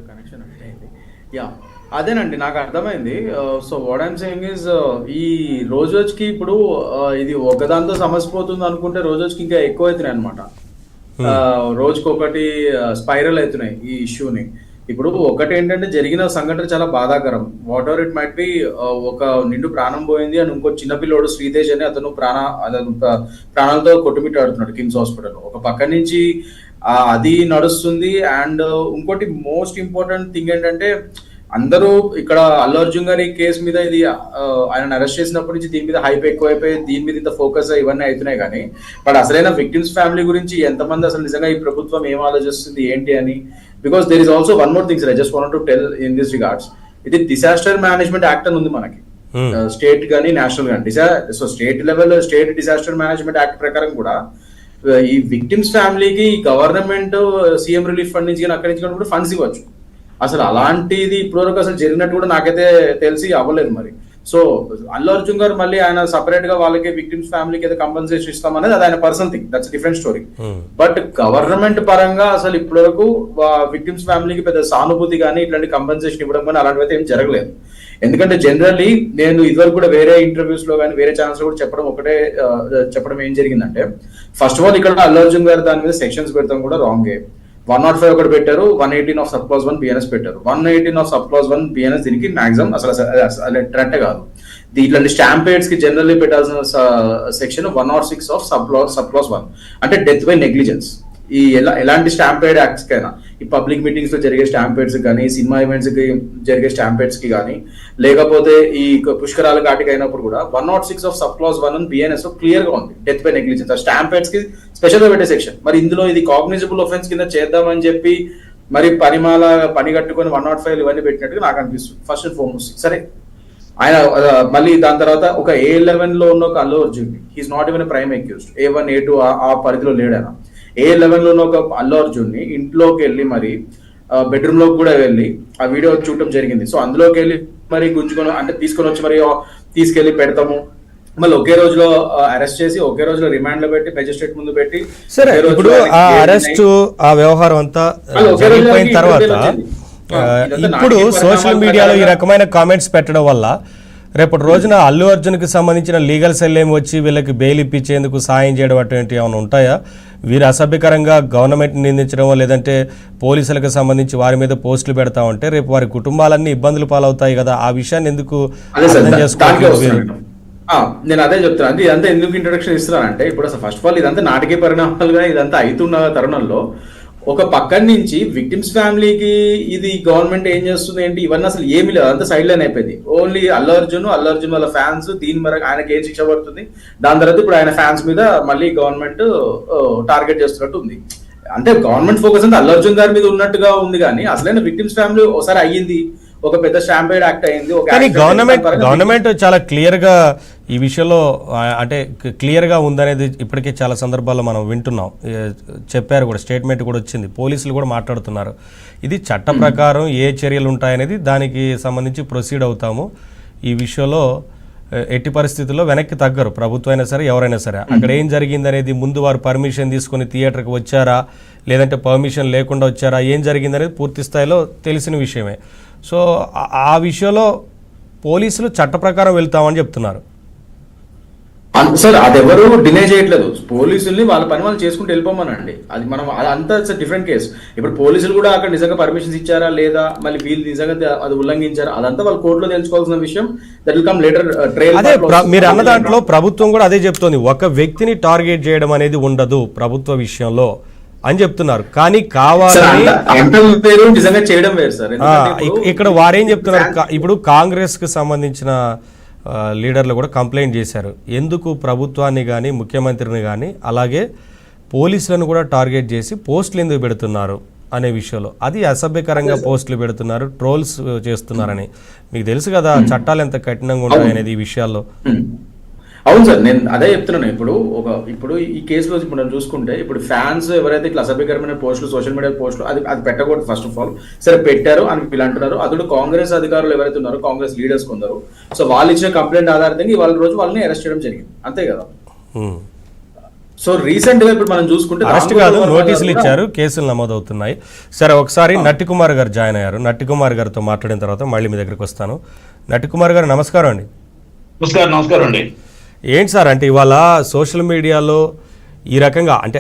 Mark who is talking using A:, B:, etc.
A: Connection అయింది. Yeah అదేనండి నాకు అర్థమైంది. So what I'm saying is ఈ రోజు రోజుకి ఇప్పుడు ఇది ఒకదాంతో సమస్య పోతుంది అనుకుంటే రోజు రోజుకి ఇంకా ఎక్కువ అవుతున్నాయి అనమాట. రోజుకొకటి స్పైరల్ అవుతున్నాయి ఈ ఇష్యూని. ఇప్పుడు ఒకటి ఏంటంటే జరిగిన సంఘటన చాలా బాధాకరం. What ever it might be. ఒక నిండు ప్రాణం పోయింది అని ఇంకో చిన్నపిల్లోడు శ్రీతేజ్ అని అతను ప్రాణాలతో కొట్టుమిట్టాడుతున్నాడు కిమ్స్ హాస్పిటల్. ఒక పక్క నుంచి అది నడుస్తుంది. అండ్ ఇంకోటి మోస్ట్ ఇంపార్టెంట్ థింగ్ ఏంటంటే అందరూ ఇక్కడ అల్లు అర్జున్ గారి కేసు మీద ఇది ఆయన అరెస్ట్ చేసినప్పటి నుంచి దీని మీద హైప్ ఎక్కువైపోయి దీని మీద ఇంత ఫోకస్ ఇవన్నీ అవుతున్నాయి. కానీ బట్ అసలైన విక్టిమ్స్ ఫ్యామిలీ గురించి ఎంతమంది అసలు నిజంగా ఈ ప్రభుత్వం ఏం ఆలోచిస్తుంది ఏంటి అని. Because there is also one more things I just want to tell in this regards. ఇది డిసాస్టర్ మేనేజ్మెంట్ యాక్ట్ అని ఉంది మనకి, స్టేట్ కానీ నేషనల్ కానీ. So state level state disaster management act ప్రకారం కూడా ఈ విక్టిమ్స్ ఫ్యామిలీకి గవర్నమెంట్ సీఎం రిలీఫ్ ఫండ్ నుంచి కానీ అక్కడి నుంచి కూడా ఫండ్స్ ఇవ్వచ్చు. అసలు అలాంటిది ఇప్పటివరకు అసలు జరిగినట్టు కూడా నాకైతే తెలిసి అవ్వలేదు మరి. సో అల్లు అర్జున్ గారు మళ్ళీ ఆయన సపరేట్ గా వాళ్ళకి విక్టిమ్స్ ఫ్యామిలీకి ఏదో కంపెన్సేషన్ ఇస్తామనేది అది ఆయన personal thing, that's different story. But government పరంగా అసలు ఇప్పటివరకు విక్టిమ్స్ ఫ్యామిలీకి పెద్ద సానుభూతి కానీ ఇట్లాంటి కంపెన్సేషన్ ఇవ్వడం కానీ అలాంటివి అయితే ఏం జరగలేదు. ఎందుకంటే జనరల్లీ నేను ఇదివరకు కూడా వేరే ఇంటర్వ్యూస్ లో కానీ వేరే ఛానల్స్ లో కూడా చెప్పడం ఏం జరిగిందంటే, ఫస్ట్ ఆఫ్ ఆల్ ఇక్కడ అల్లు అర్జున్ గారు దాని మీద సెక్షన్స్ పెడతాం కూడా రాంగే. 105 ఒకటి పెట్టారు, 118 ఆఫ్ సబ్ క్లాస్ 1 బిఎన్ఎస్ పెట్టారు. 118 ఆఫ్ సబ్ క్లాస్ 1 బిఎన్ఎస్ దీనికి మాక్సిమం అసలు ట్రెంటే కాదు. ఇట్లాంటి స్టాంపేడ్స్ కి జనరల్లీ పెట్టాల్సిన సెక్షన్ 106 ఆఫ్ సబ్ క్లాస్ 1 అంటే డెత్ బై నెగ్లిజెన్స్. ఈ ఎలాంటి స్టాంపేడ్ యాక్ట్స్ కైనా, ఈ పబ్లిక్ మీటింగ్స్ లో జరిగే స్టాంపేడ్స్ కానీ, సినిమా ఈవెంట్స్ కి జరిగే స్టాంపేడ్స్ కి కానీ, లేకపోతే ఈ పుష్కరాల ఘాటికి అయినప్పుడు కూడా 106 ఆఫ్ సబ్ క్లాస్ 1 బిఎన్ఎస్ లో క్లియర్ గా ఉంది డెత్ బై నెగ్లిజెన్స్. ఆ స్టాంపేడ్స్ కి స్పెషల్ గా పెట్టే సెక్షన్. మరి ఇందులో ఇది కాగ్నిజబుల్ ఒఫెన్స్ కింద చేద్దామని చెప్పి మరి పని కట్టుకొని 105 ఇవన్నీ పెట్టినట్టుగా నాకు అనిపిస్తుంది ఫస్ట్ అండ్ ఫార్మోస్ట్. సరే ఆయన మళ్ళీ దాని తర్వాత ఒక A11 లో ఉన్న ఒక Allu Arjun, he's not even prime accused, A1 A2 ఆ పరిధిలో లేడాయన. A11 లో ఉన్న ఒక అల్లు అర్జున్ ని ఇంట్లోకి వెళ్ళి మరి బెడ్రూమ్ లోకి కూడా వెళ్ళి ఆ వీడియో చూడటం జరిగింది. సో అందులోకి వెళ్ళి మరి గుంజుకొని అంటే తీసుకొని వచ్చి మరి తీసుకెళ్లి పెడతాము, మళ్ళీ ఒకే రోజులో అరెస్ట్ చేసి ఒకే రోజులో రిమాండ్ లో పెట్టి మెజిస్ట్రేట్ ముందు పెట్టి.
B: సరే, ఇప్పుడు ఆ అరెస్ట్ ఆ వ్యవహారం అంతా జరిగిపోయిన తర్వాత ఇప్పుడు సోషల్ మీడియాలో ఈ రకమైన కామెంట్స్ పెట్టడం వల్ల రేపటి రోజున అల్లు అర్జున్కి సంబంధించిన లీగల్ సెల్ ఏమి వచ్చి వీళ్ళకి బెయిల్ ఇప్పించేందుకు సాయం చేయడం అటువంటి ఏమైనా ఉంటాయా? వీరు అసభ్యకరంగా గవర్నమెంట్ నిందించడం లేదంటే పోలీసులకు సంబంధించి వారి మీద పోస్టులు పెడతా ఉంటే రేపు వారి కుటుంబాలన్నీ ఇబ్బందులు పాలవుతాయి కదా. ఆ విషయాన్ని ఎందుకు అర్థం చేసుకోవాలి?
A: నేను అదే చెప్తాను. అది ఇదంతా ఎందుకు ఇంట్రొడక్షన్ ఇస్తున్నానంటే, ఇప్పుడు అసలు ఫస్ట్ ఆఫ్ ఆల్ ఇదంతా నాటకీయ పరిణామాలుగా ఇదంతా అవుతున్న తరుణంలో ఒక పక్కన నుంచి విక్టిమ్స్ ఫ్యామిలీకి ఇది గవర్నమెంట్ ఏం చేస్తుంది ఏంటి ఇవన్నీ అసలు ఏమీ లేదు, అంతా సైడ్ లైన్ అయిపోయింది. ఓన్లీ అల్లు అర్జున్ వాళ్ళ ఫ్యాన్స్, దీని మేరకు ఆయనకి ఏం శిక్ష పడుతుంది, దాని తర్వాత ఇప్పుడు ఆయన ఫ్యాన్స్ మీద మళ్ళీ గవర్నమెంట్ టార్గెట్ చేస్తున్నట్టు ఉంది. అంటే గవర్నమెంట్ ఫోకస్ అంతా అల్లు అర్జున్ గారి మీద ఉన్నట్టుగా ఉంది. కానీ అసలైన విక్టిమ్స్ ఫ్యామిలీ ఒకసారి అయ్యింది, ఒక పెద్ద స్టాంపేడ్ యాక్ట్ అయింది.
B: కానీ గవర్నమెంట్ చాలా క్లియర్ గా ఈ విషయంలో అంటే క్లియర్ గా ఉందనేది ఇప్పటికే చాలా సందర్భాల్లో మనం వింటున్నాం. చెప్పారు కూడా, స్టేట్మెంట్ కూడా వచ్చింది, పోలీసులు కూడా మాట్లాడుతున్నారు. ఇది చట్ట ప్రకారం ఏ చర్యలు ఉంటాయనేది దానికి సంబంధించి ప్రొసీడ్ అవుతాము. ఈ విషయంలో ఎట్టి పరిస్థితుల్లో వెనక్కి తగ్గరు, ప్రభుత్వం అయినా సరే ఎవరైనా సరే. అక్కడ ఏం జరిగింది అనేది ముందు వారు పర్మిషన్ తీసుకుని థియేటర్కి వచ్చారా లేదంటే పర్మిషన్ లేకుండా వచ్చారా, ఏం జరిగింది అనేది పూర్తి స్థాయిలో తెలిసిన విషయమే. సో ఆ విషయంలో పోలీసులు చట్ట ప్రకారం వెళ్తామని చెప్తున్నారు.
A: సార్ అది ఎవరు డినై చేయట్లేదు. పోలీసుల్ని వాళ్ళ పని వాళ్ళు చేసుకుంటూ వెళ్ళిపోమనండి. అది మనం అదంతా డిఫరెంట్ కేసు. ఇప్పుడు పోలీసులు కూడా అక్కడ నిజంగా పర్మిషన్స్ ఇచ్చారా లేదా, మళ్ళీ వీళ్ళు నిజంగా అది ఉల్లంఘించారా, అదంతా వాళ్ళు కోర్టులో తెలుసుకోవాల్సిన విషయం. That will come later trial.
B: అదే మీరు అన్న దాంట్లో ప్రభుత్వం కూడా అదే చెప్తోంది, ఒక వ్యక్తిని టార్గెట్ చేయడం అనేది ఉండదు ప్రభుత్వ విషయంలో అని చెప్తున్నారు. కానీ కావాలని
A: నిజంగా చేయడం వేరు సార్.
B: ఇక్కడ వారేం చెప్తున్నారు, ఇప్పుడు కాంగ్రెస్ కి సంబంధించిన లీడర్లు కూడా కంప్లైంట్ చేశారు, ఎందుకు ప్రభుత్వాన్ని కానీ ముఖ్యమంత్రిని కానీ అలాగే పోలీసులను కూడా టార్గెట్ చేసి పోస్టులు ఎందుకు పెడుతున్నారు అనే విషయంలో. అది అసభ్యకరంగా పోస్టులు పెడుతున్నారు, ట్రోల్స్ చేస్తున్నారని. మీకు తెలుసు కదా చట్టాలు ఎంత కఠినంగా ఉంటాయి అనేది ఈ విషయాల్లో.
A: అవును సార్, నేను అదే చెప్తున్నాను. ఇప్పుడు ఈ కేసులో మనం చూసుకుంటే ఇప్పుడు ఫ్యాన్స్ ఎవరైతే ఇట్లా అసభ్యకరమైన పోస్టులు సోషల్ మీడియా పోస్టులు అది పెట్టకూడదు ఫస్ట్ ఆఫ్ ఆల్. సరే పెట్టారు అని వీళ్ళు అంటున్నారు. అతడు కాంగ్రెస్ అధికారులు ఎవరైతే ఉన్నారో, కాంగ్రెస్ లీడర్స్ కొందరు, సో వాళ్ళు ఇచ్చిన కంప్లైంట్ ఆధారంగా ఇవాళ రోజు వాళ్ళని అరెస్ట్ చేయడం జరిగింది, అంతే కదా. సో రీసెంట్ గా ఇప్పుడు మనం చూసుకుంటే
B: అరెస్ట్ కాదు, నోటీసులు ఇచ్చారు, కేసులు నమోదవుతున్నాయి. సరే, ఒకసారి నట్టికుమార్ గారు జాయిన్ అయ్యారు. నట్టికుమార్ గారితో మాట్లాడిన తర్వాత మళ్ళీ మీ దగ్గరికి వస్తాను. నట్టికుమార్ గారు నమస్కారం అండి.
C: నమస్కారం అండి.
B: ఏంటి సార్, అంటే ఇవాళ సోషల్ మీడియాలో ఈ రకంగా అంటే